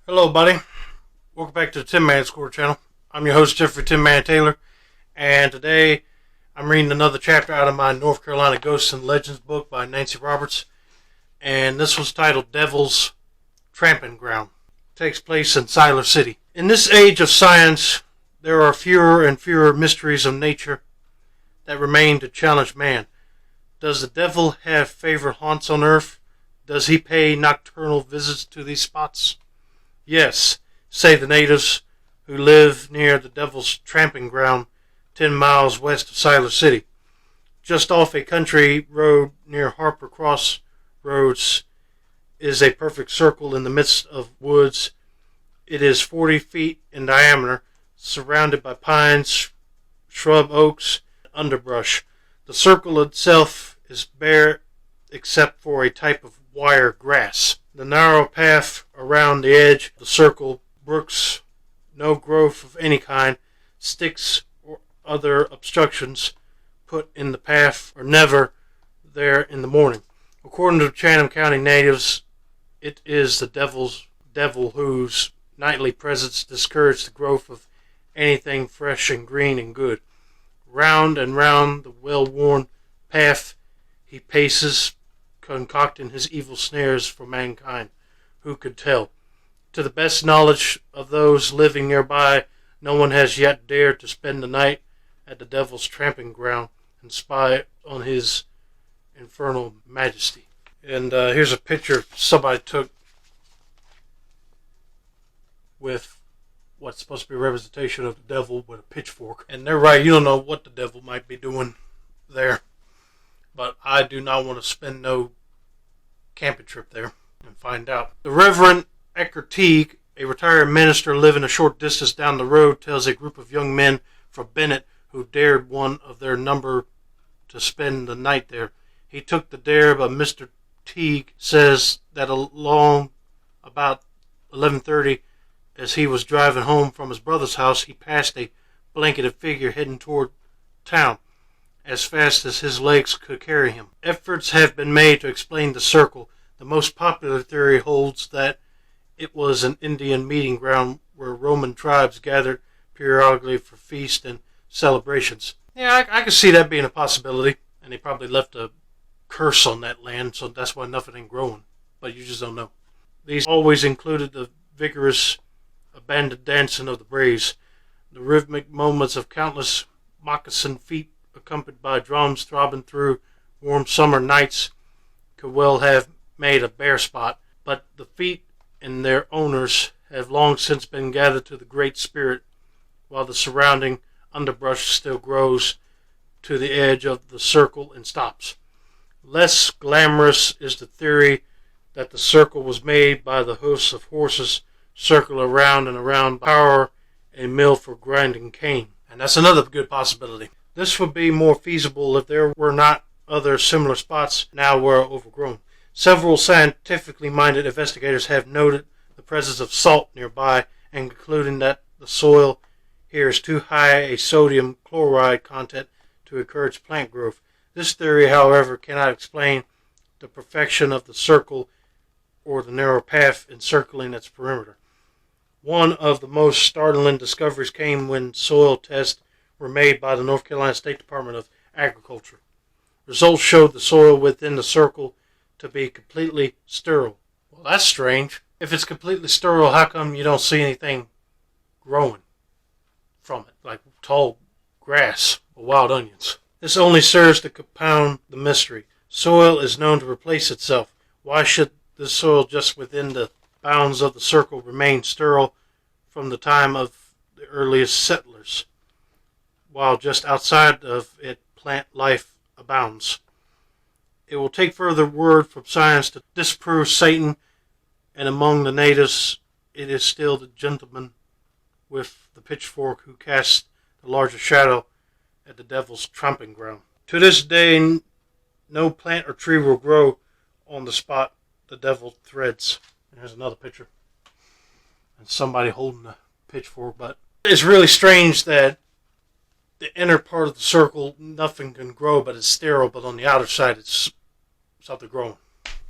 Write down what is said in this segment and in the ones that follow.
Hello, buddy. Welcome back to the Tin Man Score channel. I'm your host, Jeffrey Tin Man Taylor, and today I'm reading another chapter out of my North Carolina Ghosts and Legends book by Nancy Roberts, and this was titled Devil's Tramping Ground. It takes place in Siler City. In this age of science, there are fewer and fewer mysteries of nature that remain to challenge man. Does the devil have favorite haunts on earth? Does he pay nocturnal visits to these spots? Yes, say the natives who live near the Devil's Tramping Ground, 10 miles west of Siler City. Just off a country road near Harper Cross Roads is a perfect circle in the midst of woods. It is 40 feet in diameter, surrounded by pines, shrub oaks, and underbrush. The circle itself is bare except for a type of wire grass. The narrow path around the edge of the circle brooks no growth of any kind. Sticks or other obstructions put in the path are never there in the morning. According to the Chatham County natives, it is the devil whose nightly presence discourages the growth of anything fresh and green and good. Round and round the well-worn path he paces, concocting his evil snares for mankind. Who could tell? To the best knowledge of those living nearby, no one has yet dared to spend the night at the Devil's Tramping Ground and spy on his infernal majesty. And here's a picture somebody took with what's supposed to be a representation of the devil with a pitchfork. And they're right, you don't know what the devil might be doing there. But I do not want to spend no camping trip there and find out. The Reverend Ecker Teague, a retired minister living a short distance down the road, tells a group of young men from Bennett who dared one of their number to spend the night there. He took the dare, but Mr. Teague says that along about 11:30, as he was driving home from his brother's house, he passed a blanketed figure heading toward town as fast as his legs could carry him. Efforts have been made to explain the circle. The most popular theory holds that it was an Indian meeting ground where Roman tribes gathered periodically for feasts and celebrations. Yeah, I could see that being a possibility, and they probably left a curse on that land, so that's why nothing ain't growing, but you just don't know. These always included the vigorous abandoned dancing of the braves, the rhythmic moments of countless moccasined feet accompanied by drums throbbing through warm summer nights could well have made a bare spot, but the feet and their owners have long since been gathered to the Great Spirit, while the surrounding underbrush still grows to the edge of the circle and stops. Less glamorous is the theory that the circle was made by the hoofs of horses circle around and around power a mill for grinding cane. And that's another good possibility. This would be more feasible if there were not other similar spots now were overgrown. Several scientifically minded investigators have noted the presence of salt nearby and concluding that the soil here is too high a sodium chloride content to encourage plant growth. This theory, however, cannot explain the perfection of the circle or the narrow path encircling its perimeter. One of the most startling discoveries came when soil tests were made by the North Carolina State Department of Agriculture. Results showed the soil within the circle to be completely sterile. Well, that's strange. If it's completely sterile, how come you don't see anything growing from it, like tall grass or wild onions? This only serves to compound the mystery. Soil is known to replace itself. Why should this soil just within the bounds of the circle remain sterile from the time of the earliest settlers, while just outside of it plant life abounds? It will take further word from science to disprove Satan, and among the natives it is still the gentleman with the pitchfork who casts the largest shadow at the Devil's Tramping Ground. To this day, no plant or tree will grow on the spot the devil threads. And here's another picture. And somebody holding a pitchfork, but it's really strange that the inner part of the circle, nothing can grow, but it's sterile, but on the outer side, it's something growing.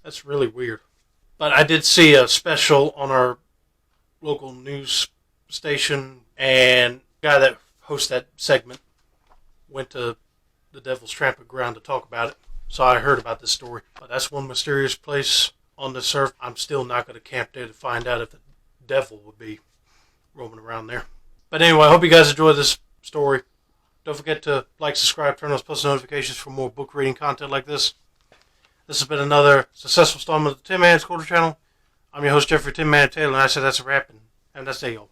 That's really weird. But I did see a special on our local news station, and the guy that hosts that segment went to the Devil's Tramping Ground to talk about it. So I heard about this story. But that's one mysterious place on this earth. I'm still not going to camp there to find out if the devil would be roaming around there. But anyway, I hope you guys enjoyed this story. Don't forget to like, subscribe, turn on those post notifications for more book reading content like this. This has been another successful installment of the Tin Man's Quarter Channel. I'm your host, Jeffrey Tin Man Taylor, and I said that's a wrap, and that's day, y'all.